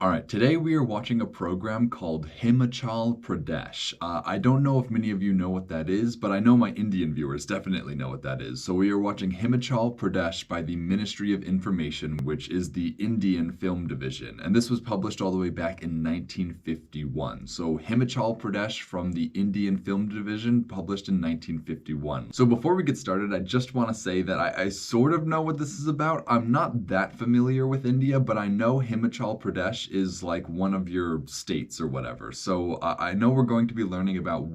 Alright, today we are watching a program called Himachal Pradesh. I don't know if many of you know what that is, but I know my Indian viewers definitely know what that is. So we are watching Himachal Pradesh by the Ministry of Information, which is the Indian film division. And this was published all the way back in 1951. So Himachal Pradesh from the Indian film division, published in 1951. So before we get started, I just want to say that I sort of know what this is about. I'm not that familiar with India, but I know Himachal Pradesh is like one of your states or whatever. So I know we're going to be learning about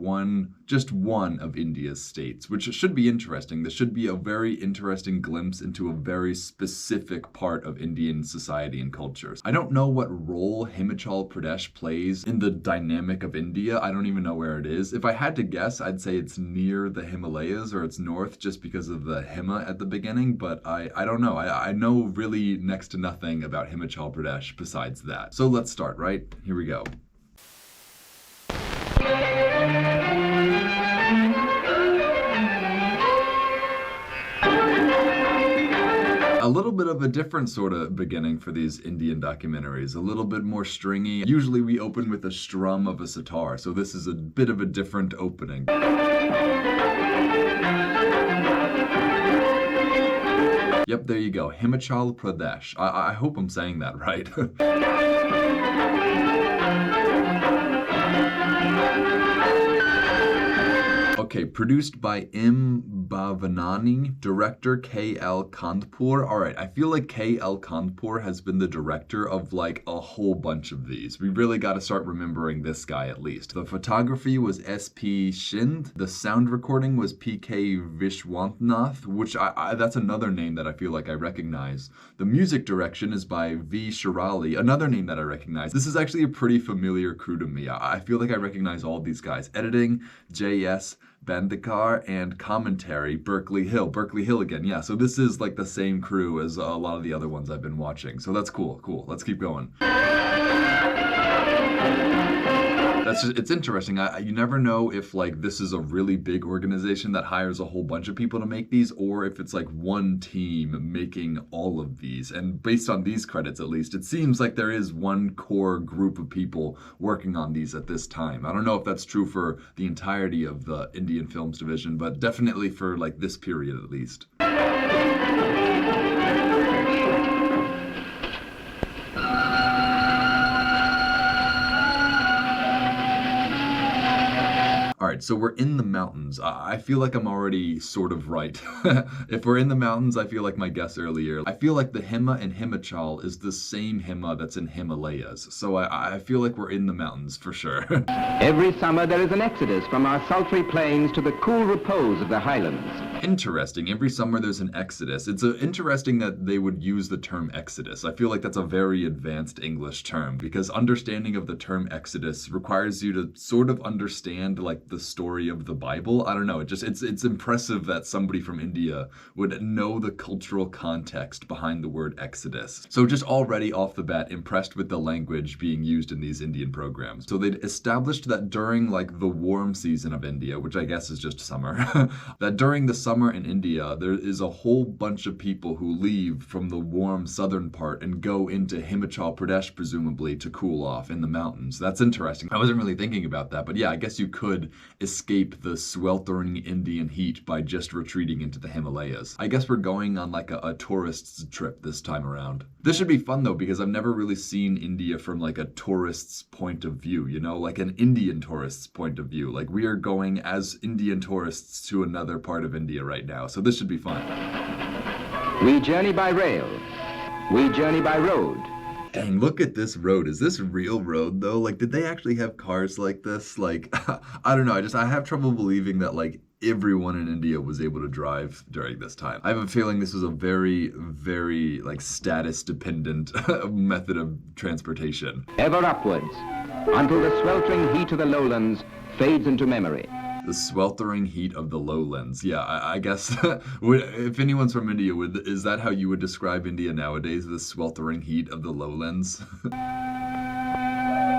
just one of India's states, which should be interesting. This should be a very interesting glimpse into a very specific part of Indian society and culture. I don't know what role Himachal Pradesh plays in the dynamic of India. I don't even know where it is. If I had to guess, I'd say it's near the Himalayas or it's north just because of the Hima at the beginning, but I don't know. I know really next to nothing about Himachal Pradesh besides that. So let's start, right? Here we go. A little bit of a different sort of beginning for these Indian documentaries, a little bit more stringy. Usually we open with a strum of a sitar, so this is a bit of a different opening. Yep, there you go, Himachal Pradesh. I hope I'm saying that right. Okay, produced by M. Bhavanani, director K.L. Kandpur. All right, I feel like K.L. Kandpur has been the director of like a whole bunch of these. We really got to start remembering this guy at least. The photography was S.P. Shind. The sound recording was P.K. Vishwanath, which that's another name that I feel like I recognize. The music direction is by V. Shirali, another name that I recognize. This is actually a pretty familiar crew to me. I feel like I recognize all these guys. Editing, J.S. Bandekar, and commentary, Berkeley Hill. Berkeley Hill again, yeah. So this is like the same crew as a lot of the other ones I've been watching. So that's cool, cool. Let's keep going. It's interesting. You never know if like this is a really big organization that hires a whole bunch of people to make these, or if it's like one team making all of these. And based on these credits, at least, it seems like there is one core group of people working on these at this time. I don't know if that's true for the entirety of the Indian Films division, but definitely for like this period at least. All right, so we're in the mountains. I feel like I'm already sort of right. If we're in the mountains, I feel like my guess earlier. I feel like the Hima in Himachal is the same Hima that's in Himalayas. So I feel like we're in the mountains for sure. Every summer there is an exodus from our sultry plains to the cool repose of the highlands. Interesting. Every summer there's an exodus. It's interesting that they would use the term exodus. I feel like that's a very advanced English term because understanding of the term exodus requires you to sort of understand like the story of the Bible. I don't know. It's impressive that somebody from India would know the cultural context behind the word exodus. So just already off the bat, impressed with the language being used in these Indian programs. So they'd established that during like the warm season of India, which I guess is just summer, that during the summer in India, there is a whole bunch of people who leave from the warm southern part and go into Himachal Pradesh, presumably, to cool off in the mountains. That's interesting. I wasn't really thinking about that, but yeah, I guess you could escape the sweltering Indian heat by just retreating into the Himalayas. I guess we're going on like a tourist's trip this time around. This should be fun though, because I've never really seen India from like a tourist's point of view, you know, like an Indian tourist's point of view. Like we are going as Indian tourists to another part of India right now. So this should be fun. We journey by rail. We journey by road. Dang, look at this road. Is this real road though? Like, did they actually have cars like this? Like, I don't know. I have trouble believing that like everyone in India was able to drive during this time. I have a feeling this was a very, very like status dependent method of transportation. Ever upwards, until the sweltering heat of the lowlands fades into memory. The sweltering heat of the lowlands. Yeah, I guess if anyone's from India, is that how you would describe India nowadays? The sweltering heat of the lowlands?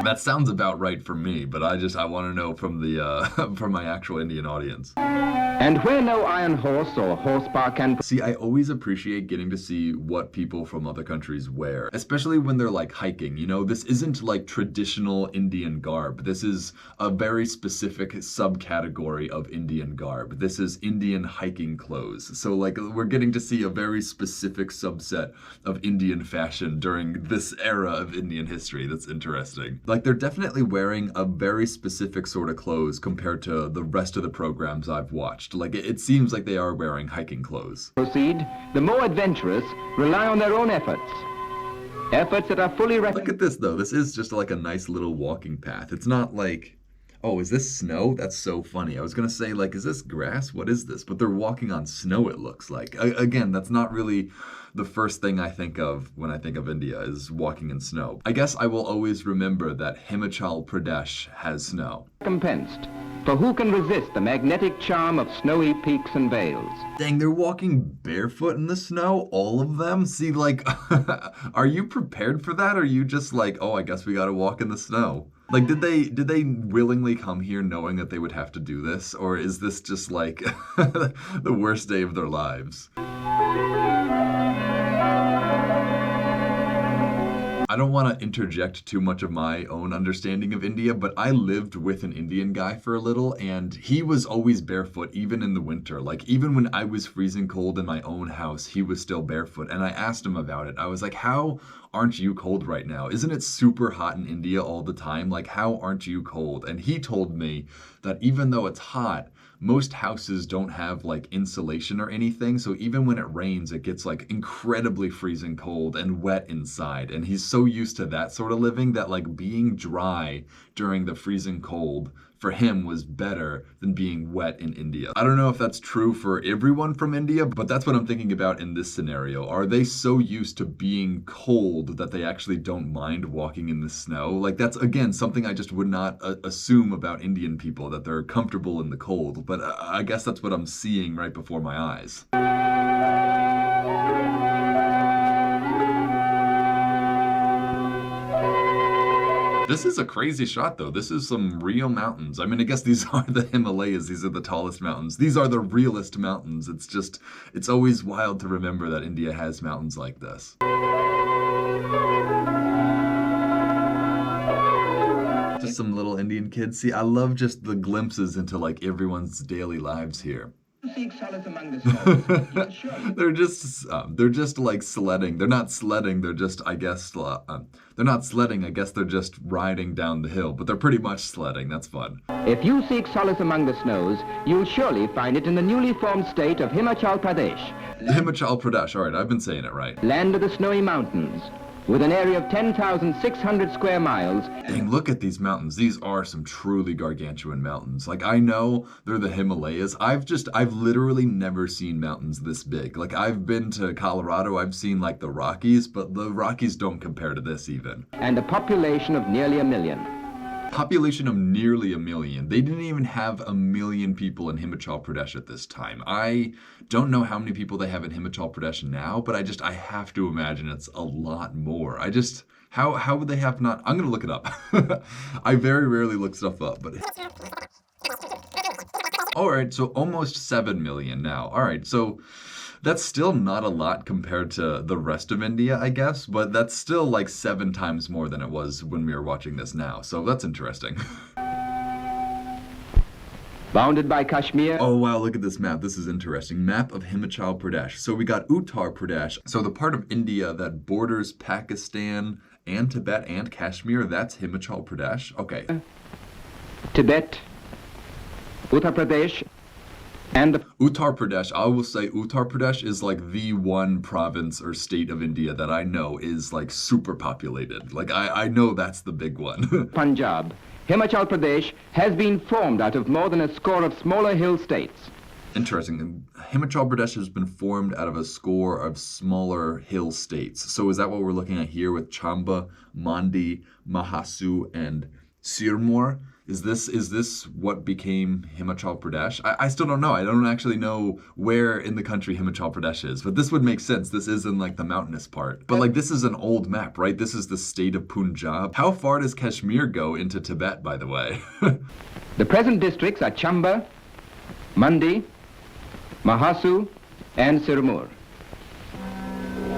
That sounds about right for me, but I want to know from the from my actual Indian audience. And where no iron horse or horsepower can... See, I always appreciate getting to see what people from other countries wear, especially when they're like hiking. You know, this isn't like traditional Indian garb. This is a very specific subcategory of Indian garb. This is Indian hiking clothes. So like we're getting to see a very specific subset of Indian fashion during this era of Indian history. That's interesting. Like they're definitely wearing a very specific sort of clothes compared to the rest of the programs I've watched. Like it seems like they are wearing hiking clothes. Proceed, the more adventurous rely on their own efforts. Efforts that are fully Look at this though. This is just like a nice little walking path. It's not like, oh, is this snow? That's so funny. I was gonna say like, is this grass? What is this? But they're walking on snow, it looks like. Again, that's not really the first thing I think of when I think of India is walking in snow. I guess I will always remember that Himachal Pradesh has snow. Recompensed. For who can resist the magnetic charm of snowy peaks and vales? Dang, they're walking barefoot in the snow, all of them? See, like, are you prepared for that? Or are you just like, oh, I guess we gotta walk in the snow? Like, did they willingly come here knowing that they would have to do this? Or is this just like the worst day of their lives? I don't want to interject too much of my own understanding of India, but I lived with an Indian guy for a little, and he was always barefoot, even in the winter. Like, even when I was freezing cold in my own house, he was still barefoot. And I asked him about it. I was like, how aren't you cold right now? Isn't it super hot in India all the time? Like, how aren't you cold? And he told me that even though it's hot, most houses don't have like insulation or anything, so even when it rains, it gets like incredibly freezing cold and wet inside. And he's so used to that sort of living that like being dry during the freezing cold for him was better than being wet in India. I don't know if that's true for everyone from India, but that's what I'm thinking about in this scenario. Are they so used to being cold that they actually don't mind walking in the snow? Like that's, again, something I just would not assume about Indian people, that they're comfortable in the cold. But I guess that's what I'm seeing right before my eyes. This is a crazy shot, though. This is some real mountains. I mean, I guess these are the Himalayas. These are the tallest mountains. These are the realest mountains. It's always wild to remember that India has mountains like this. Just some little Indian kids. See, I love just the glimpses into like everyone's daily lives here. They're just like sledding. They're not sledding. They're just, I guess, they're not sledding. I guess they're just riding down the hill, but they're pretty much sledding. That's fun. If you seek solace among the snows, you'll surely find it in the newly formed state of Himachal Pradesh. Himachal Pradesh. All right, I've been saying it right. Land of the snowy mountains. With an area of 10,600 square miles. Dang, look at these mountains. These are some truly gargantuan mountains. Like, I know they're the Himalayas. I've literally never seen mountains this big. Like, I've been to Colorado. I've seen, like, the Rockies, but the Rockies don't compare to this even. And a population of nearly 1 million. Population of nearly 1 million. They didn't even have 1 million people in Himachal Pradesh at this time. I don't know how many people they have in Himachal Pradesh now, but I have to imagine it's a lot more. How would they have not? I'm gonna look it up. I very rarely look stuff up, but. All right, so almost 7 million now. All right, so that's still not a lot compared to the rest of India, I guess, but that's still like 7 times more than it was when we were watching this now. So that's interesting. Bounded by Kashmir. Oh wow, look at this map. This is interesting. Map of Himachal Pradesh. So we got Uttar Pradesh. So the part of India that borders Pakistan and Tibet and Kashmir, that's Himachal Pradesh. Okay. Tibet, Uttar Pradesh, and Uttar Pradesh, I will say Uttar Pradesh is like the one province or state of India that I know is like super populated. Like I know that's the big one. Punjab. Himachal Pradesh has been formed out of more than a score of smaller hill states. Interesting. Himachal Pradesh has been formed out of a score of smaller hill states. So is that what we're looking at here with Chamba, Mandi, Mahasu, and Sirmur. Is this what became Himachal Pradesh? I still don't know. I don't actually know where in the country Himachal Pradesh is, but this would make sense. This is in like the mountainous part. But like this is an old map, right? This is the state of Punjab. How far does Kashmir go into Tibet, by the way? The present districts are Chamba, Mandi, Mahasu, and Sirmur.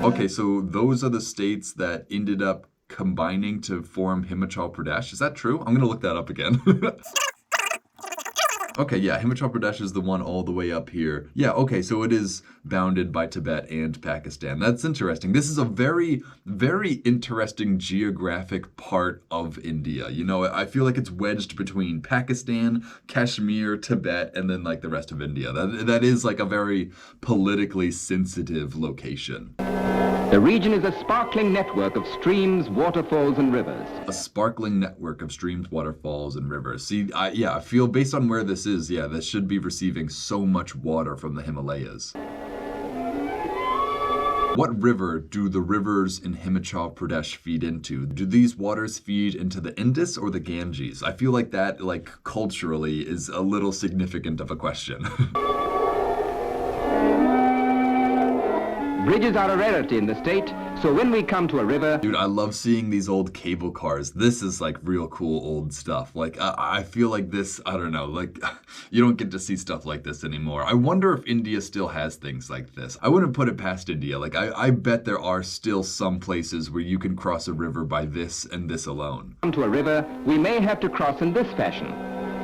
Okay, so those are the states that ended up combining to form Himachal Pradesh. Is that true? I'm gonna look that up again. Okay, yeah, Himachal Pradesh is the one all the way up here. Yeah, okay, so it is bounded by Tibet and Pakistan. That's interesting. This is a very, very interesting geographic part of India. You know, I feel like it's wedged between Pakistan, Kashmir, Tibet, and then like the rest of India. That is like a very politically sensitive location. The region is a sparkling network of streams, waterfalls, and rivers. A sparkling network of streams, waterfalls, and rivers. See, I feel based on where this is, yeah, this should be receiving so much water from the Himalayas. What river do the rivers in Himachal Pradesh feed into? Do these waters feed into the Indus or the Ganges? I feel like that, like, culturally is a little significant of a question. Bridges are a rarity in the state, so when we come to a river... Dude, I love seeing these old cable cars. This is like real cool old stuff. Like, I feel like this, I don't know, like, you don't get to see stuff like this anymore. I wonder if India still has things like this. I wouldn't put it past India. Like, I bet there are still some places where you can cross a river by this and this alone. Come to a river, we may have to cross in this fashion.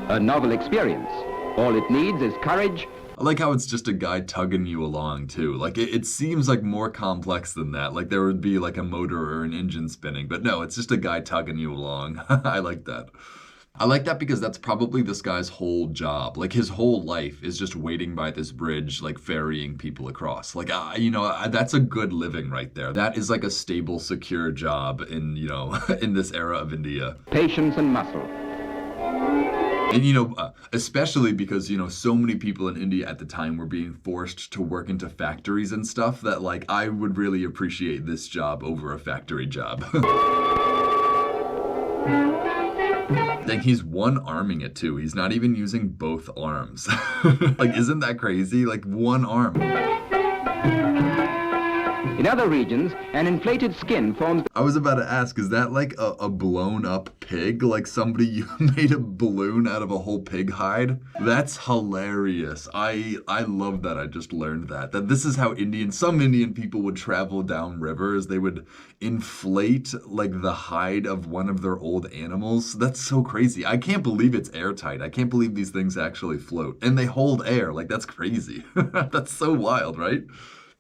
A novel experience. All it needs is courage. I like how it's just a guy tugging you along, too. Like, it seems like more complex than that. Like, there would be, like, a motor or an engine spinning. But no, it's just a guy tugging you along. I like that. I like that because that's probably this guy's whole job. Like, his whole life is just waiting by this bridge, like, ferrying people across. Like, you know, that's a good living right there. That is, like, a stable, secure job in, you know, in this era of India. Patience and muscle. And, you know, especially because, you know, so many people in India at the time were being forced to work into factories and stuff that, like, I would really appreciate this job over a factory job. Dang, he's one-arming it, too. He's not even using both arms. Like, isn't that crazy? Like, one arm. In other regions, an inflated skin forms... I was about to ask, is that like a blown-up pig? Like somebody made a balloon out of a whole pig hide? That's hilarious. I love that. I just learned that this is how some Indian people would travel down rivers. They would inflate like the hide of one of their old animals. That's so crazy. I can't believe it's airtight. I can't believe these things actually float. And they hold air. Like, that's crazy. That's so wild, right?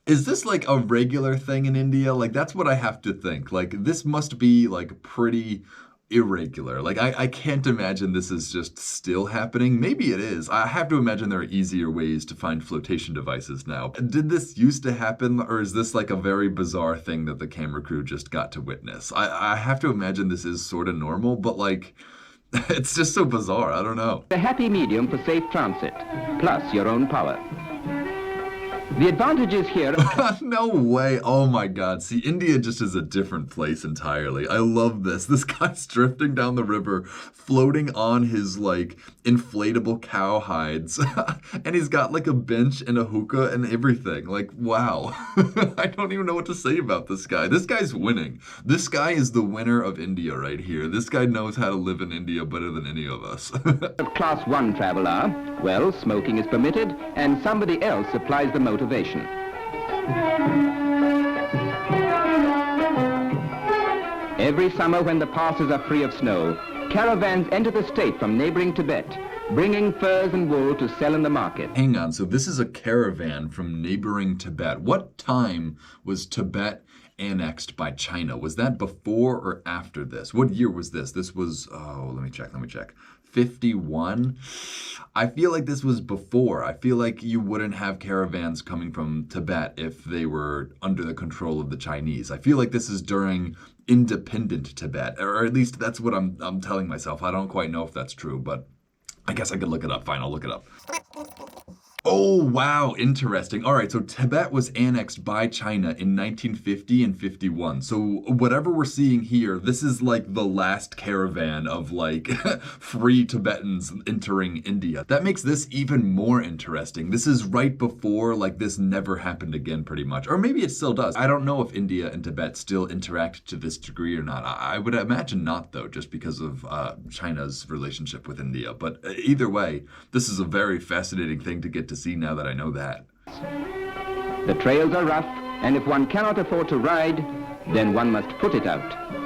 Is this like a regular thing in India? Like, that's what I have to think. Like, this must be like pretty irregular. Like, I can't imagine this is just still happening. Maybe it is. I have to imagine there are easier ways to find flotation devices now. Did this used to happen, or is this like a very bizarre thing that the camera crew just got to witness? I have to imagine this is sort of normal, but like, it's just so bizarre. I don't know. A happy medium for safe transit, plus your own power. The advantages here... No way. Oh my God. See, India just is a different place entirely. I love this. This guy's drifting down the river, floating on his, like, inflatable cow hides. And he's got, like, a bench and a hookah and everything. Like, wow. I don't even know what to say about this guy. This guy's winning. This guy is the winner of India right here. This guy knows how to live in India better than any of us. Class 1 travel are, well, smoking is permitted, and somebody else supplies the motivation. Every summer when the passes are free of snow, caravans enter the state from neighboring Tibet, bringing furs and wool to sell in the market. Hang on, so this is a caravan from neighboring Tibet. What time was Tibet annexed by China? Was that before or after this? What year was this? This was, oh, let me check. 51? I feel like this was before. I feel like you wouldn't have caravans coming from Tibet if they were under the control of the Chinese. I feel like this is during independent Tibet, or at least that's what I'm telling myself. I don't quite know if that's true, but I guess I could look it up. Fine, I'll look it up. Oh, wow, interesting. All right, so Tibet was annexed by China in 1950 and 51. So whatever we're seeing here, this is like the last caravan of like free Tibetans entering India. That makes this even more interesting. This is right before like this never happened again pretty much. Or maybe it still does. I don't know if India and Tibet still interact to this degree or not. I would imagine not though, just because of China's relationship with India. But either way, this is a very fascinating thing to get to see now that I know that. The trails are rough, and if one cannot afford to ride, then one must put it out.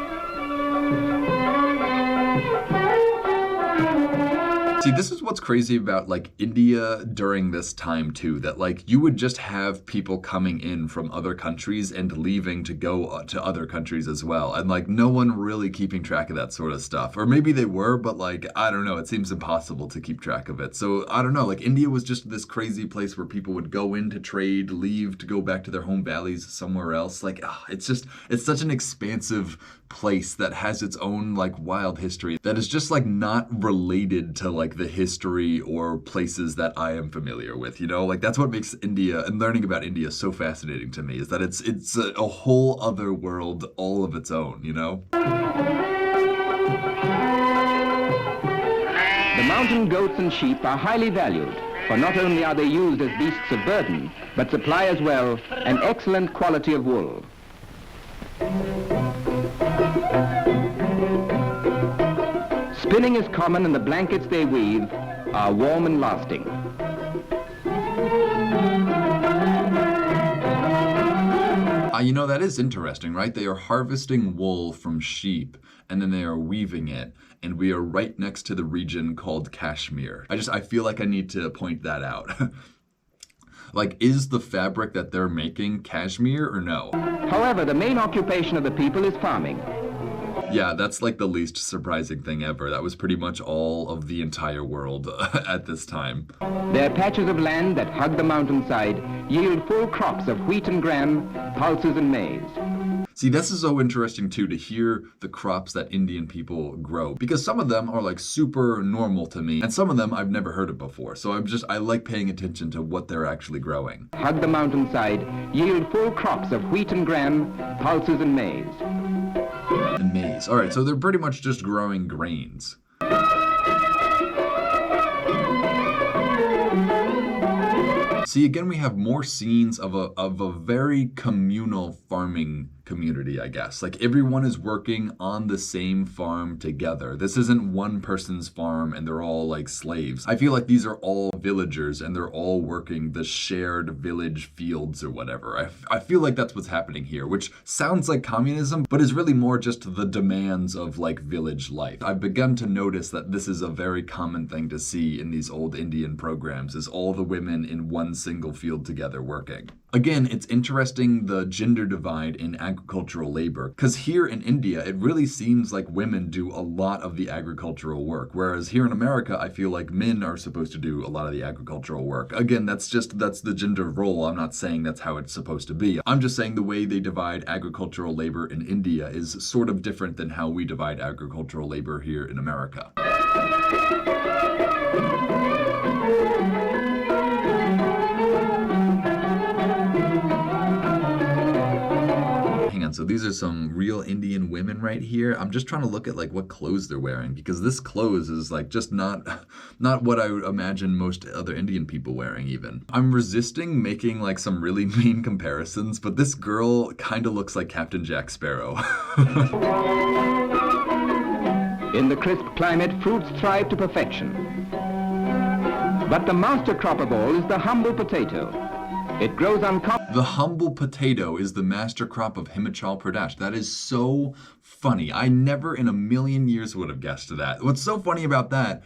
See, this is what's crazy about like India during this time too, that like you would just have people coming in from other countries and leaving to go to other countries as well. And like no one really keeping track of that sort of stuff. Or maybe they were, but like, I don't know, it seems impossible to keep track of it. So I don't know, like India was just this crazy place where people would go in to trade, leave to go back to their home valleys somewhere else. Like, it's such an expansive place that has its own like wild history that is just like not related to like the history or places that I am familiar with, you know? Like that's what makes India and learning about India so fascinating to me, is that it's a whole other world all of its own, you know? The mountain goats and sheep are highly valued, for not only are they used as beasts of burden, but supply as well an excellent quality of wool. Spinning is common, and the blankets they weave are warm and lasting. You know, that is interesting, right? They are harvesting wool from sheep and then they are weaving it. And we are right next to the region called Kashmir. I feel like I need to point that out. Like, is the fabric that they're making cashmere or no? However, the main occupation of the people is farming. Yeah, that's like the least surprising thing ever. That was pretty much all of the entire world at this time. Their patches of land that hug the mountainside yield full crops of wheat and gram, pulses and maize. See, this is so interesting too, to hear the crops that Indian people grow, because some of them are like super normal to me and some of them I've never heard of before. So I like paying attention to what they're actually growing. Hug the mountainside yield full crops of wheat and gram, pulses and maize. And maize. All right, so they're pretty much just growing grains. See, again, we have more scenes of a very communal farming community, I guess. Like everyone is working on the same farm together. This isn't one person's farm and they're all like slaves. I feel like these are all villagers and they're all working the shared village fields or whatever. I feel like that's what's happening here, which sounds like communism, but is really more just the demands of like village life. I've begun to notice that this is a very common thing to see in these old Indian programs, is all the women in one single field together working. Again, it's interesting the gender divide in agricultural labor, because here in India, it really seems like women do a lot of the agricultural work, whereas here in America, I feel like men are supposed to do a lot of the agricultural work. Again, that's the gender role. I'm not saying that's how it's supposed to be. I'm just saying the way they divide agricultural labor in India is sort of different than how we divide agricultural labor here in America. So these are some real Indian women right here. I'm just trying to look at like what clothes they're wearing, because this clothes is like just not what I would imagine most other Indian people wearing even. I'm resisting making like some really mean comparisons, but this girl kind of looks like Captain Jack Sparrow. In the crisp climate, fruits thrive to perfection. But the master crop of all is the humble potato. It grows on The humble potato is the master crop of Himachal Pradesh. That is so funny. I never in a million years would have guessed that. What's so funny about that,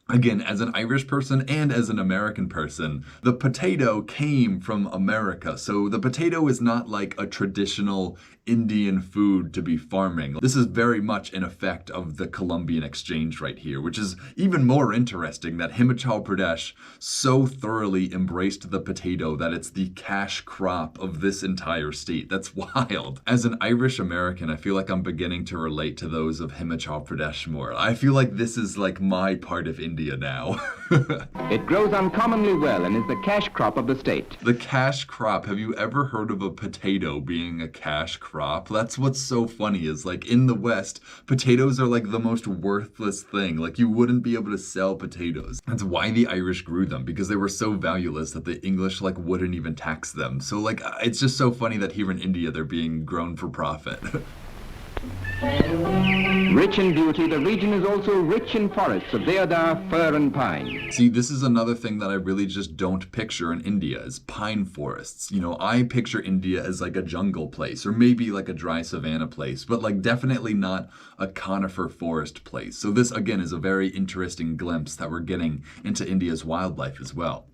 again, as an Irish person and as an American person, the potato came from America. So the potato is not like a traditional Indian food to be farming. This is very much an effect of the Columbian exchange right here, which is even more interesting that Himachal Pradesh so thoroughly embraced the potato that it's the cash crop of this entire state. That's wild. As an Irish American, I feel like I'm beginning to relate to those of Himachal Pradesh more. I feel like this is like my part of India. India now. It grows uncommonly well and is the cash crop of the state. The cash crop. Have you ever heard of a potato being a cash crop? That's what's so funny is like in the West, potatoes are like the most worthless thing. Like you wouldn't be able to sell potatoes. That's why the Irish grew them, because they were so valueless that the English like wouldn't even tax them. So like it's just so funny that here in India they're being grown for profit. Rich in beauty, the region is also rich in forests of deodar, fir and pine. See, this is another thing that I really just don't picture in India is pine forests. You know, I picture India as like a jungle place or maybe like a dry savanna place, but like definitely not a conifer forest place. So this again is a very interesting glimpse that we're getting into India's wildlife as well.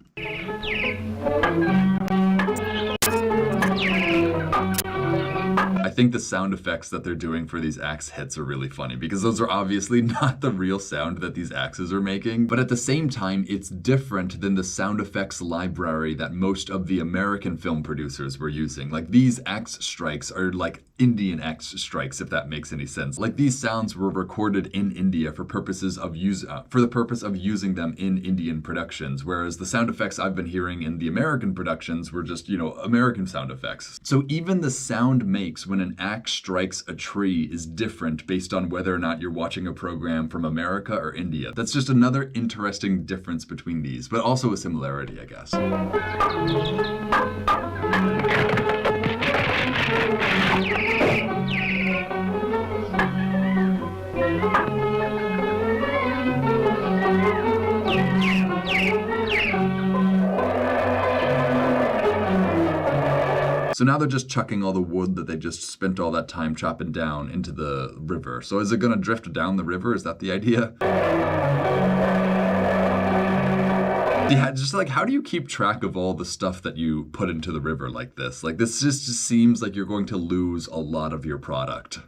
I think the sound effects that they're doing for these axe hits are really funny because those are obviously not the real sound that these axes are making, but at the same time, it's different than the sound effects library that most of the American film producers were using. Like these axe strikes are like Indian axe strikes, if that makes any sense. Like these sounds were recorded in India for the purpose of using them in Indian productions, whereas the sound effects I've been hearing in the American productions were just, American sound effects. So even the sound makes when an axe strikes a tree is different based on whether or not you're watching a program from America or India. That's just another interesting difference between these, but also a similarity, I guess. So now they're just chucking all the wood that they just spent all that time chopping down into the river. So is it going to drift down the river? Is that the idea? Yeah, just like, how do you keep track of all the stuff that you put into the river like this? Like, this just seems like you're going to lose a lot of your product.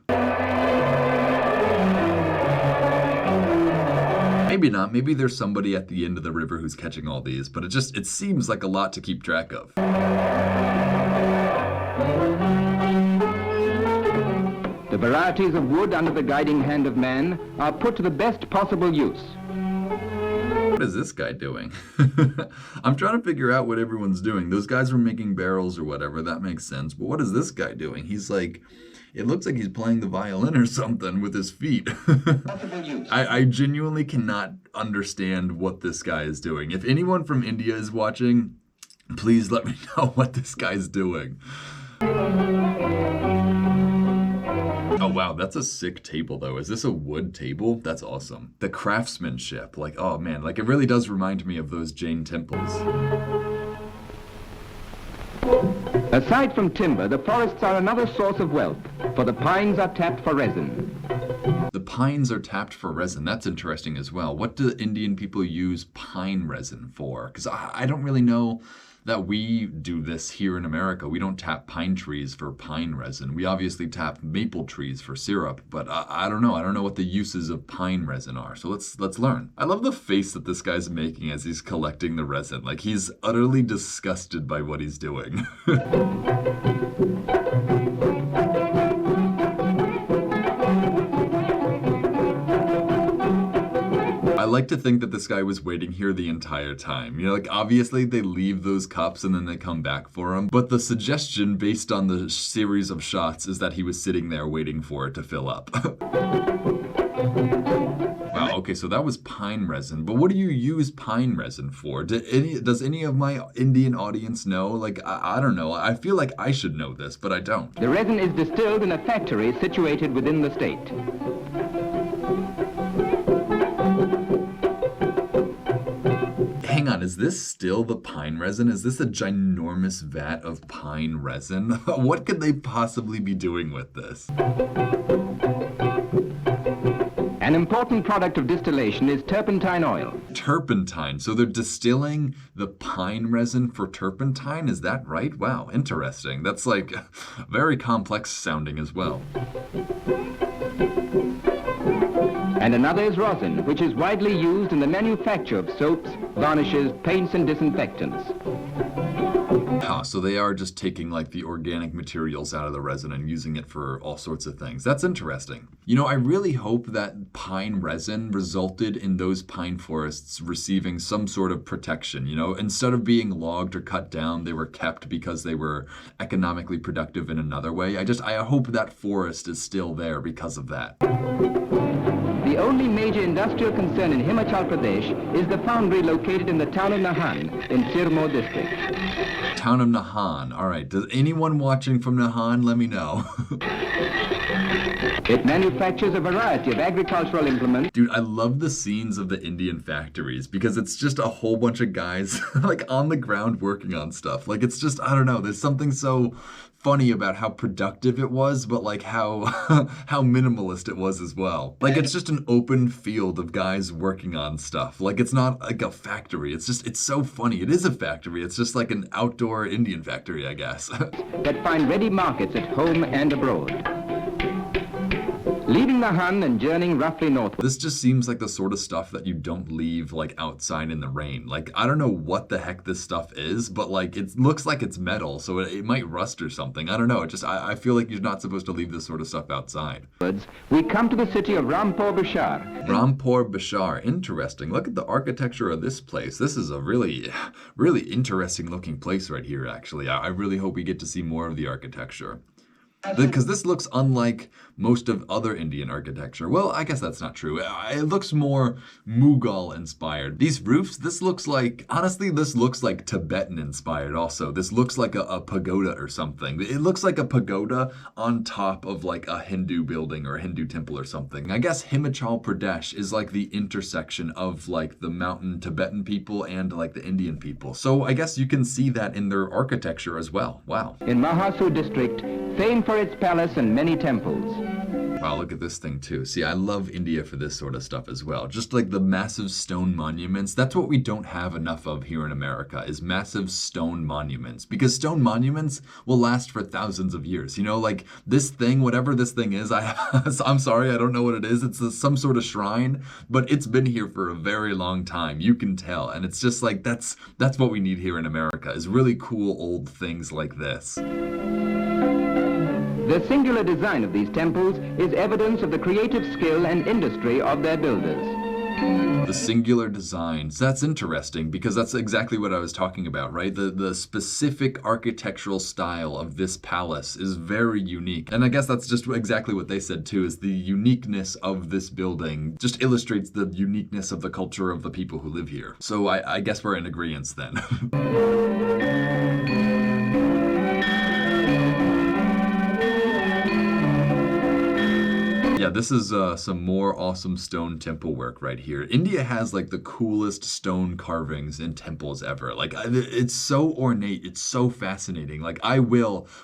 Maybe not. Maybe there's somebody at the end of the river who's catching all these, but it seems like a lot to keep track of. The varieties of wood under the guiding hand of man are put to the best possible use. What is this guy doing? I'm trying to figure out what everyone's doing. Those guys were making barrels or whatever. That makes sense. But what is this guy doing? He's like, it looks like he's playing the violin or something with his feet. I genuinely cannot understand what this guy is doing. If anyone from India is watching, please let me know what this guy's doing. Oh wow, that's a sick table though. Is this a wood table? That's awesome. The craftsmanship, like, oh man, like it really does remind me of those Jain temples. Aside from timber, the forests are another source of wealth, for the pines are tapped for resin. The pines are tapped for resin. That's interesting as well. What do Indian people use pine resin for? Because I don't really know that we do this here in America. We don't tap pine trees for pine resin. We obviously tap maple trees for syrup, but I don't know. I don't know what the uses of pine resin are. So let's learn. I love the face that this guy's making as he's collecting the resin. Like he's utterly disgusted by what he's doing. I like to think that this guy was waiting here the entire time. Like obviously they leave those cups and then they come back for him. But the suggestion based on the series of shots is that he was sitting there waiting for it to fill up. Wow, okay, so that was pine resin. But what do you use pine resin for? Does any of my Indian audience know? Like, I don't know. I feel like I should know this, but I don't. The resin is distilled in a factory situated within the state. Hang on, is this still the pine resin? Is this a ginormous vat of pine resin? What could they possibly be doing with this? An important product of distillation is turpentine oil. Turpentine. So they're distilling the pine resin for turpentine? Is that right? Wow, interesting. That's like very complex sounding as well. And another is rosin, which is widely used in the manufacture of soaps, varnishes, paints and disinfectants. So they are just taking like the organic materials out of the resin and using it for all sorts of things. That's interesting. You know, I really hope that pine resin resulted in those pine forests receiving some sort of protection. You know, instead of being logged or cut down, they were kept because they were economically productive in another way. I hope that forest is still there because of that. The only major industrial concern in Himachal Pradesh is the foundry located in the town of Nahan in Sirmur district. Town of Nahan. All right. Does anyone watching from Nahan let me know? It manufactures a variety of agricultural implements. Dude, I love the scenes of the Indian factories because it's just a whole bunch of guys like on the ground working on stuff. Like it's just, I don't know, there's something so funny about how productive it was, but like how how minimalist it was as well. Like it's just an open field of guys working on stuff. Like it's not like a factory. It's so funny. It is a factory. It's just like an outdoor Indian factory, I guess. That find ready markets at home and abroad. Leaving Nahan and journeying roughly north. This just seems like the sort of stuff that you don't leave like outside in the rain. Like I don't know what the heck this stuff is, but like it looks like it's metal, so it might rust or something. I don't know. I feel like you're not supposed to leave this sort of stuff outside. We come to the city of Rampur Bashar. Rampur Bashar. Interesting. Look at the architecture of this place. This is a really, really interesting looking place right here, actually. I really hope we get to see more of the architecture. Because this looks unlike most of other Indian architecture. Well, I guess that's not true. It looks more Mughal inspired. These roofs, this looks like Tibetan inspired also. This looks like a pagoda or something. It looks like a pagoda on top of like a Hindu building or a Hindu temple or something. I guess Himachal Pradesh is like the intersection of like the mountain Tibetan people and like the Indian people. So I guess you can see that in their architecture as well. Wow. In Mahasu district, famed for its palace and many temples. Wow, look at this thing too. See, I love India for this sort of stuff as well. Just like the massive stone monuments. That's what we don't have enough of here in America, is massive stone monuments. Because stone monuments will last for thousands of years. You know, like this thing, whatever this thing is, I'm sorry, I don't know what it is. It's some sort of shrine, but it's been here for a very long time. You can tell. And it's just like, that's what we need here in America, is really cool old things like this. The singular design of these temples is evidence of the creative skill and industry of their builders. The singular designs, that's interesting because that's exactly what I was talking about, right? The specific architectural style of this palace is very unique. And I guess that's just exactly what they said too, is the uniqueness of this building just illustrates the uniqueness of the culture of the people who live here. So I guess we're in agreement then. Yeah, this is some more awesome stone temple work right here. India has like the coolest stone carvings in temples ever. Like it's so ornate, it's so fascinating. Like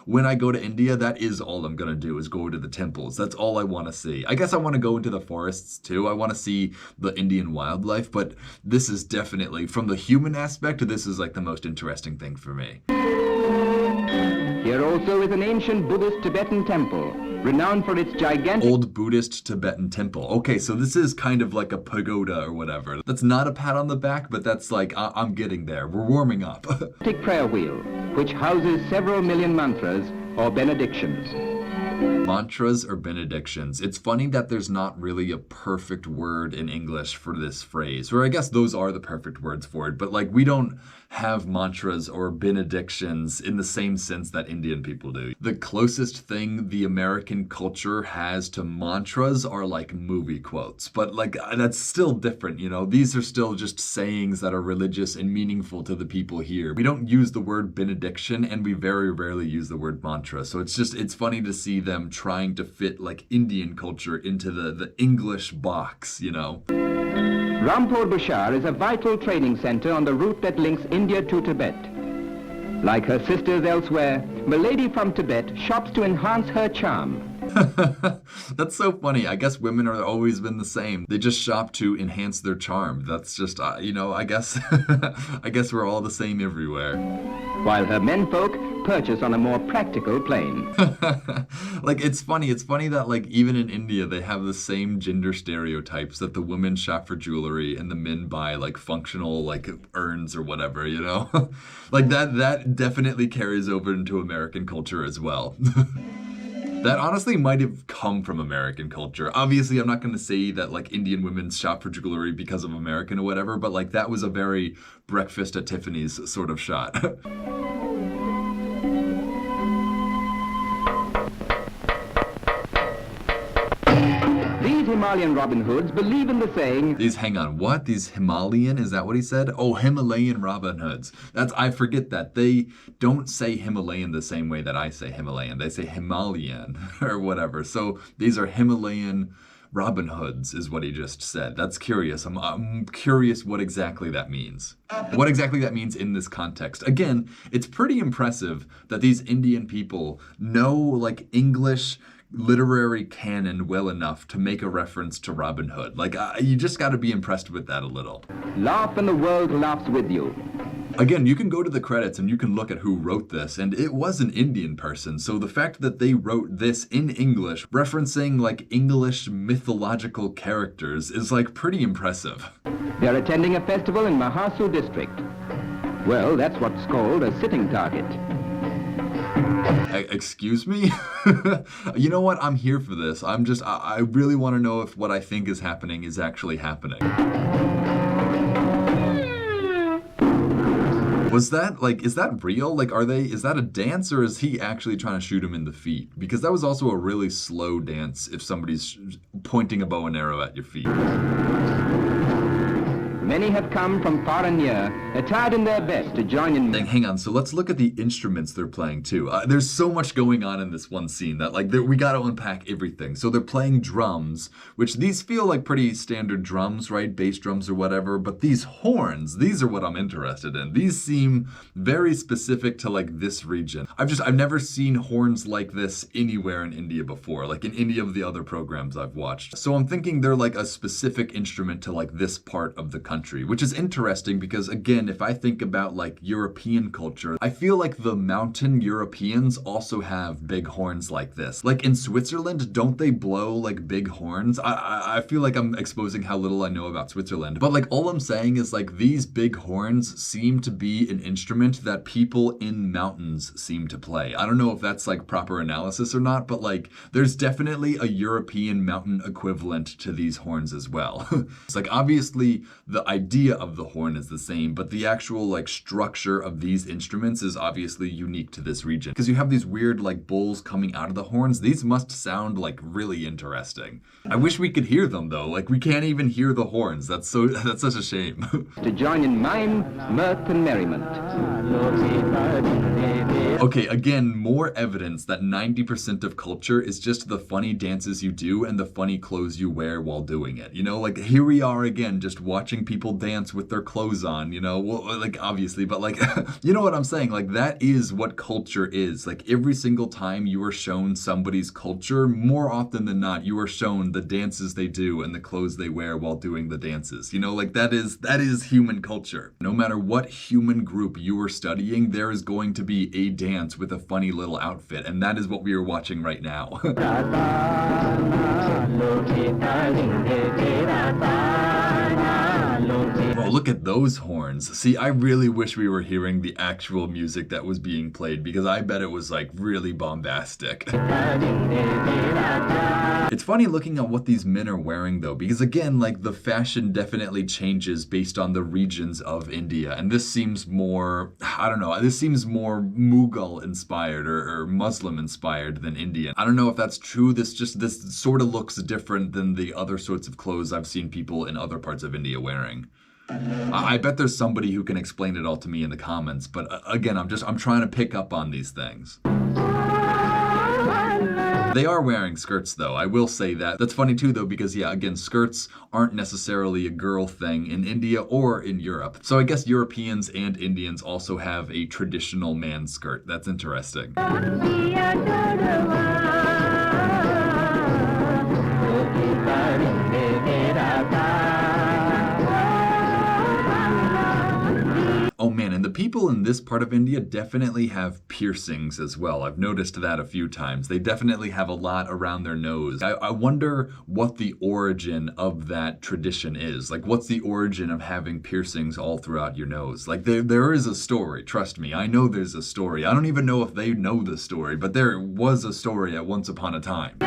when I go to India, that is all I'm gonna do is go to the temples. That's all I wanna see. I guess I wanna go into the forests too. I wanna see the Indian wildlife, but this is definitely, from the human aspect, this is like the most interesting thing for me. Here also is an ancient Buddhist Tibetan temple, renowned for its gigantic... Old Buddhist Tibetan temple. Okay, so this is kind of like a pagoda or whatever. That's not a pat on the back, but that's like, I'm getting there. We're warming up. Prayer wheel, which houses several million mantras or benedictions. Mantras or benedictions. It's funny that there's not really a perfect word in English for this phrase, or I guess those are the perfect words for it, but like we don't have mantras or benedictions in the same sense that Indian people do. The closest thing the American culture has to mantras are like movie quotes, but like that's still different, you know? These are still just sayings that are religious and meaningful to the people here. We don't use the word benediction and we very rarely use the word mantra, so it's funny to see them trying to fit like Indian culture into the English box, you know? Rampur Bashar is a vital trading center on the route that links India to Tibet. Like her sisters elsewhere, Milady from Tibet shops to enhance her charm. That's so funny. I guess women are always been the same. They just shop to enhance their charm. That's just, I guess, I guess we're all the same everywhere. While her menfolk purchase on a more practical plane. Like, it's funny that, like, even in India, they have the same gender stereotypes that the women shop for jewelry and the men buy, like, functional, like, urns or whatever, you know? Like, that definitely carries over into American culture as well. That honestly might have come from American culture. Obviously, I'm not going to say that, like, Indian women shop for jewelry because of American or whatever, but, like, that was a very breakfast at Tiffany's sort of shot. These Himalayan Robin Hoods believe in the saying, Hang on, what? These Himalayan, is that what he said? Oh, Himalayan Robin Hoods. I forget that. They don't say Himalayan the same way that I say Himalayan. They say Himalayan or whatever. So these are Himalayan Robin Hoods is what he just said. That's curious. I'm curious what exactly that means. What exactly that means in this context. Again, it's pretty impressive that these Indian people know, like, English literary canon well enough to make a reference to Robin Hood. Like, you just got to be impressed with that a little. laugh and the world laughs with you. Again, you can go to the credits and you can look at who wrote this, and it was an Indian person, so the fact that they wrote this in English, referencing, like, English mythological characters, is, like, pretty impressive. They're attending a festival in Mahasu district. Well, that's what's called a sitting target. Excuse me? You know what? I'm here for this. I really want to know if what I think is happening is actually happening. Was that, like, is that real? Like, is that a dance, or is he actually trying to shoot him in the feet? Because that was also a really slow dance if somebody's pointing a bow and arrow at your feet. Many have come from far and near, attired in their best to join in. Hang on, so let's look at the instruments they're playing too. There's so much going on in this one scene that, like, we got to unpack everything. So they're playing drums, which these feel like pretty standard drums, right? Bass drums or whatever. But these horns, these are what I'm interested in. These seem very specific to, like, this region. I've never seen horns like this anywhere in India before, like in any of the other programs I've watched. So I'm thinking they're like a specific instrument to, like, this part of the country, which is interesting because, again, if I think about, like, European culture, I feel like the mountain Europeans also have big horns like this. Like, in Switzerland, don't they blow, like, big horns? I feel like I'm exposing how little I know about Switzerland. But, like, all I'm saying is, like, these big horns seem to be an instrument that people in mountains seem to play. I don't know if that's, like, proper analysis or not, but, like, there's definitely a European mountain equivalent to these horns as well. It's like, obviously, the idea of the horn is the same, but the actual, like, structure of these instruments is obviously unique to this region. Because you have these weird, like, bowls coming out of the horns. These must sound, like, really interesting. I wish we could hear them, though. Like, we can't even hear the horns. That's such a shame. To join in mime, mirth, and merriment. Okay, again, more evidence that 90% of culture is just the funny dances you do and the funny clothes you wear while doing it. You know, like, here we are again, just watching people dance with their clothes on, you know, well, like, obviously, but, like, you know what I'm saying? Like, that is what culture is. Like, every single time you are shown somebody's culture, more often than not, you are shown the dances they do and the clothes they wear while doing the dances. You know, like, that is human culture. No matter what human group you are studying, there is going to be a dance with a funny little outfit, and that is what we are watching right now. Oh, look at those horns. See, I really wish we were hearing the actual music that was being played, because I bet it was, like, really bombastic. It's funny looking at what these men are wearing, though, because, again, like, the fashion definitely changes based on the regions of India, and this seems more, I don't know, this seems more Mughal inspired or Muslim inspired than Indian. I don't know if that's true. This sort of looks different than the other sorts of clothes I've seen people in other parts of India wearing. I bet there's somebody who can explain it all to me in the comments, but again, I'm trying to pick up on these things. They are wearing skirts, though. I will say that. That's funny, too, though, because, yeah, again, skirts aren't necessarily a girl thing in India or in Europe. So I guess Europeans and Indians also have a traditional man skirt. That's interesting. the people in this part of India definitely have piercings as well. I've noticed that a few times. They definitely have a lot around their nose. I wonder what the origin of that tradition is. Like, what's the origin of having piercings all throughout your nose? Like, there is a story, trust me. I know there's a story. I don't even know if they know the story, but there was a story at once upon a time.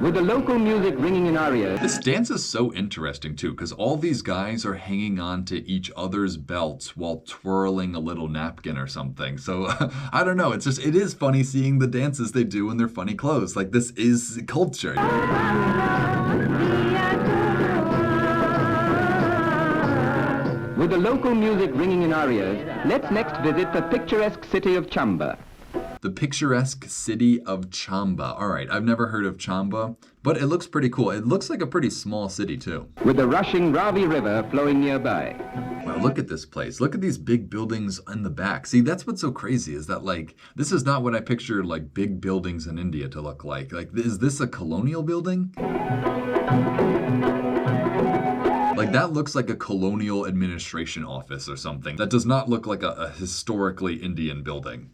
With the local music ringing in our ears. This dance is so interesting too, because all these guys are hanging on to each other's belts while twirling a little napkin or something. So I don't know, it is funny seeing the dances they do in their funny clothes. Like, this is culture. With the local music ringing in our ears, let's next visit the picturesque city of Chamba. The picturesque city of Chamba. All right, I've never heard of Chamba, but it looks pretty cool. It looks like a pretty small city too. With the rushing Ravi River flowing nearby. Wow, look at this place. Look at these big buildings in the back. See, that's what's so crazy is that, like, this is not what I pictured, like, big buildings in India to look like. Like, is this a colonial building? Like, that looks like a colonial administration office or something. That does not look like a historically Indian building.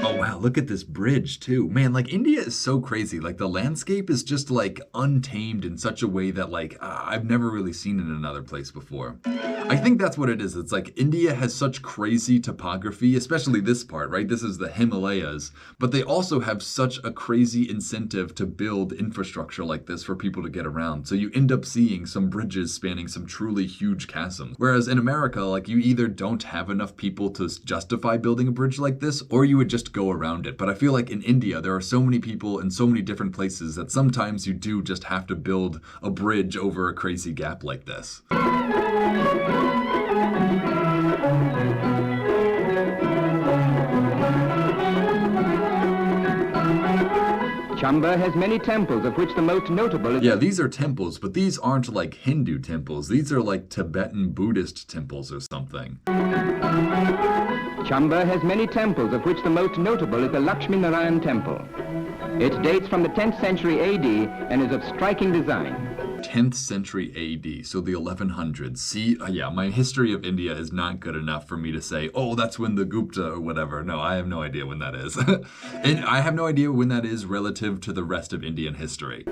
Oh wow, look at this bridge too. Man, like, India is so crazy. Like, the landscape is just like untamed in such a way that, like, I've never really seen in another place before. I think that's what it is. It's like India has such crazy topography, especially this part, right? This is the Himalayas, but they also have such a crazy incentive to build infrastructure like this for people to get around. So you end up seeing some bridges spanning some truly huge chasms. Whereas in America, like, you either don't have enough people to justify building a bridge like this, or you would just go around it. But I feel like in India, there are so many people in so many different places that sometimes you do just have to build a bridge over a crazy gap like this. Chamba has many temples, of which the most notable is... Yeah, these are temples, but these aren't like Hindu temples. These are like Tibetan Buddhist temples or something. Chamba has many temples, of which the most notable is the Lakshmi Narayan Temple. It dates from the 10th century AD and is of striking design. 10th century AD, so the 1100s. See, yeah, my history of India is not good enough for me to say, oh, that's when the Gupta or whatever. No, I have no idea when that is. And I have no idea when that is relative to the rest of Indian history.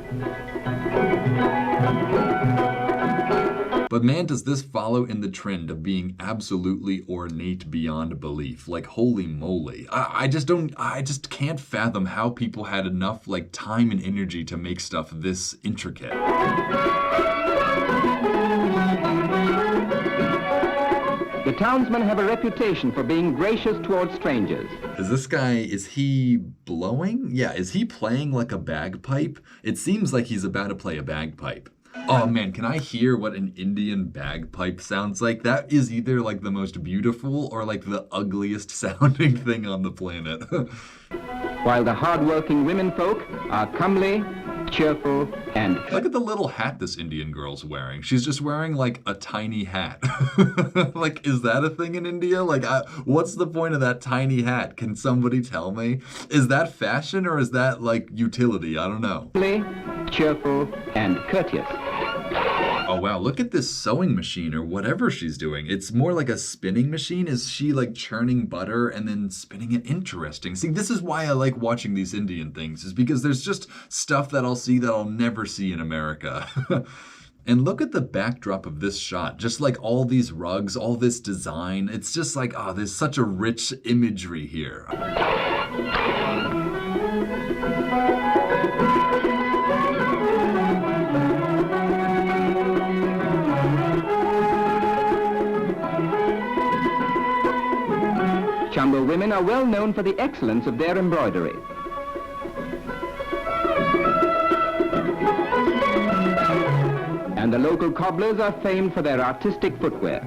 But man, does this follow in the trend of being absolutely ornate beyond belief. Like, holy moly. I just can't fathom how people had enough, like, time and energy to make stuff this intricate. The townsmen have a reputation for being gracious towards strangers. Is he blowing? Yeah, is he playing like a bagpipe? It seems like he's about to play a bagpipe. Oh man, can I hear what an Indian bagpipe sounds like? That is either like the most beautiful or like the ugliest sounding thing on the planet. While the hard-working women folk are comely, cheerful, and... Look at the little hat this Indian girl's wearing. She's just wearing like a tiny hat. Like, is that a thing in India? Like, what's the point of that tiny hat? Can somebody tell me? Is that fashion or is that like utility? I don't know. Comely, cheerful, and courteous. Oh wow, look at this sewing machine or whatever she's doing. It's more like a spinning machine. Is she like churning butter and then spinning it? Interesting. See, this is why I like watching these Indian things, is because there's just stuff that I'll see that I'll never see in America. And look at the backdrop of this shot. Just like all these rugs, all this design. It's just like, oh, there's such a rich imagery here. Chamba women are well known for the excellence of their embroidery. And the local cobblers are famed for their artistic footwear.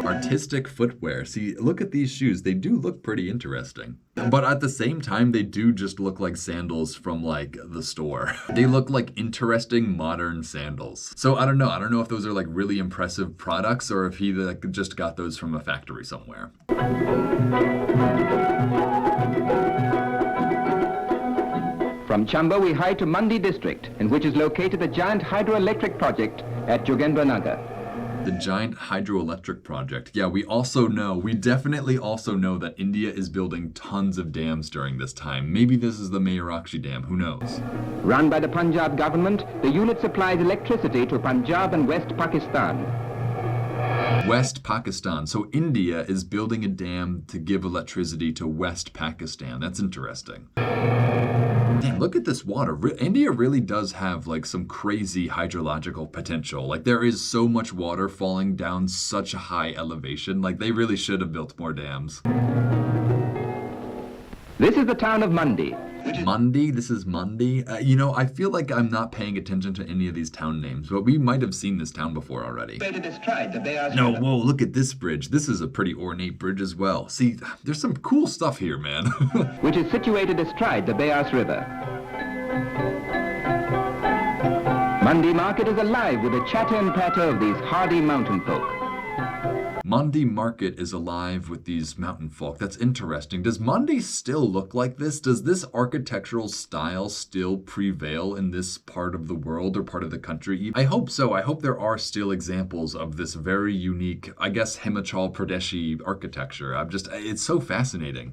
Artistic footwear. See, look at these shoes. They do look pretty interesting. But at the same time, they do just look like sandals from like the store. They look like interesting modern sandals. So I don't know. I don't know if those are like really impressive products or if he like just got those from a factory somewhere. From Chamba, we hike to Mandi district, in which is located the giant hydroelectric project at Jogendranagar. The giant hydroelectric project. Yeah, we definitely also know that India is building tons of dams during this time. Maybe this is the Mayurakshi Dam, who knows? Run by the Punjab government, the unit supplies electricity to Punjab and West Pakistan. West Pakistan. So India is building a dam to give electricity to West Pakistan. That's interesting. Damn, look at this water. India really does have like some crazy hydrological potential. Like there is so much water falling down such a high elevation. Like they really should have built more dams. This is the town of Mandi. Mandi? This is Mandi? I feel like I'm not paying attention to any of these town names, but we might have seen this town before already. No, whoa, look at this bridge. This is a pretty ornate bridge as well. See, there's some cool stuff here, man. Which is situated astride the Beas River. Mandi market is alive with the chatter and patter of these hardy mountain folk. Mandi market is alive with these mountain folk. That's interesting. Does Mandi still look like this? Does this architectural style still prevail in this part of the world or part of the country? I hope so. I hope there are still examples of this very unique, I guess, Himachal Pradeshi architecture. It's so fascinating.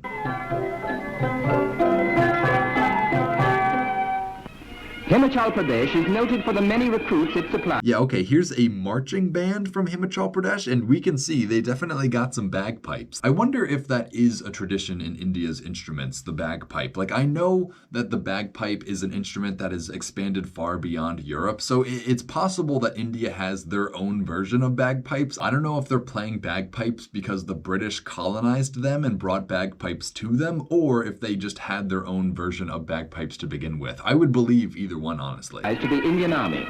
Himachal Pradesh is noted for the many recruits it supplies. Yeah, okay, here's a marching band from Himachal Pradesh, and we can see they definitely got some bagpipes. I wonder if that is a tradition in India's instruments, the bagpipe. Like, I know that the bagpipe is an instrument that is expanded far beyond Europe, so it's possible that India has their own version of bagpipes. I don't know if they're playing bagpipes because the British colonized them and brought bagpipes to them, or if they just had their own version of bagpipes to begin with. I would believe either one, honestly. As to the Indian Army.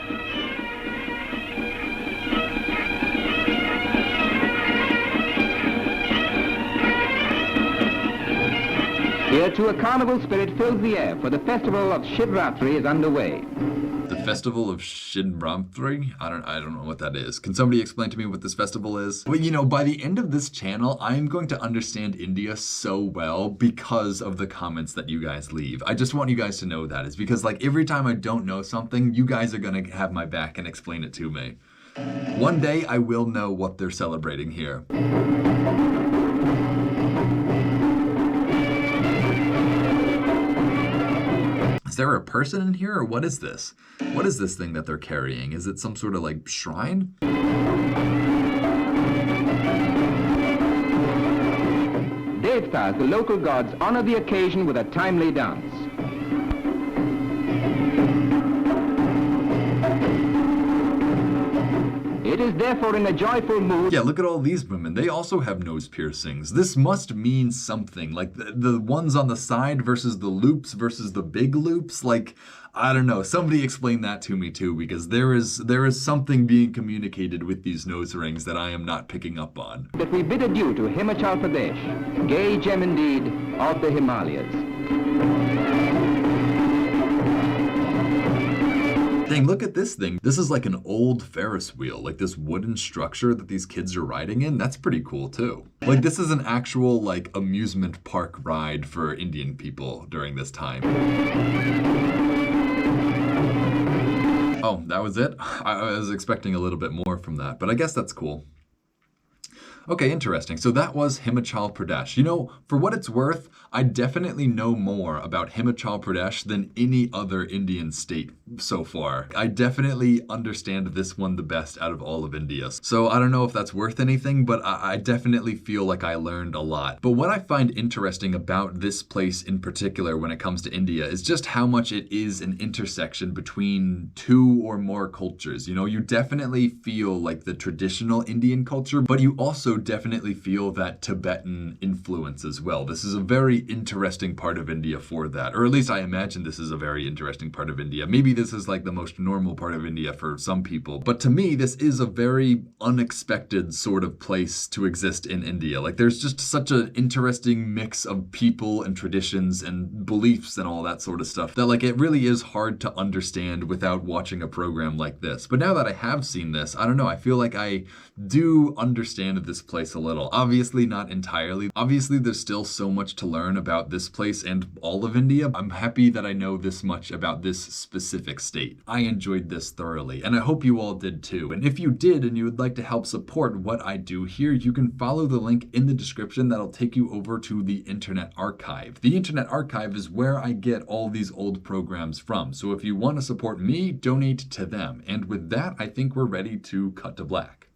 Here too a carnival spirit fills the air, for the festival of Shivratri is underway. The festival of Shivratri? I don't know what that is. Can somebody explain to me what this festival is? Well, by the end of this channel, I'm going to understand India so well because of the comments that you guys leave. I just want you guys to know that. It's because like every time I don't know something, you guys are going to have my back and explain it to me. One day I will know what they're celebrating here. Is there a person in here, or what is this? What is this thing that they're carrying? Is it some sort of like shrine? Devtas, the local gods, honor the occasion with a timely dance. It is therefore in a joyful mood. Yeah, look at all these women. They also have nose piercings. This must mean something. Like the ones on the side versus the loops versus the big loops. Like, I don't know. Somebody explain that to me too, because there is something being communicated with these nose rings that I am not picking up on. That we bid adieu to Himachal Pradesh, gay gem indeed of the Himalayas. Dang, look at this thing. This is like an old Ferris wheel, like this wooden structure that these kids are riding in. That's pretty cool too. Like this is an actual like amusement park ride for Indian people during this time. Oh, that was it? I was expecting a little bit more from that, but I guess that's cool. Okay, interesting. So that was Himachal Pradesh. For what it's worth, I definitely know more about Himachal Pradesh than any other Indian state so far. I definitely understand this one the best out of all of India. So I don't know if that's worth anything, but I definitely feel like I learned a lot. But what I find interesting about this place in particular when it comes to India is just how much it is an intersection between two or more cultures. You definitely feel like the traditional Indian culture, but you also definitely feel that Tibetan influence as well. This is a very interesting part of India for that, or at least I imagine this is a very interesting part of India. Maybe this is like the most normal part of India for some people, but to me, this is a very unexpected sort of place to exist in India. Like there's just such an interesting mix of people and traditions and beliefs and all that sort of stuff that like it really is hard to understand without watching a program like this. But now that I have seen this, I don't know, I feel like I do understand this place a little. Obviously not entirely. Obviously there's still so much to learn about this place and all of India. I'm happy that I know this much about this specific state. I enjoyed this thoroughly, and I hope you all did too. And if you did and you would like to help support what I do here, you can follow the link in the description that'll take you over to the Internet Archive. The Internet Archive is where I get all these old programs from. So if you want to support me, donate to them. And with that, I think we're ready to cut to black.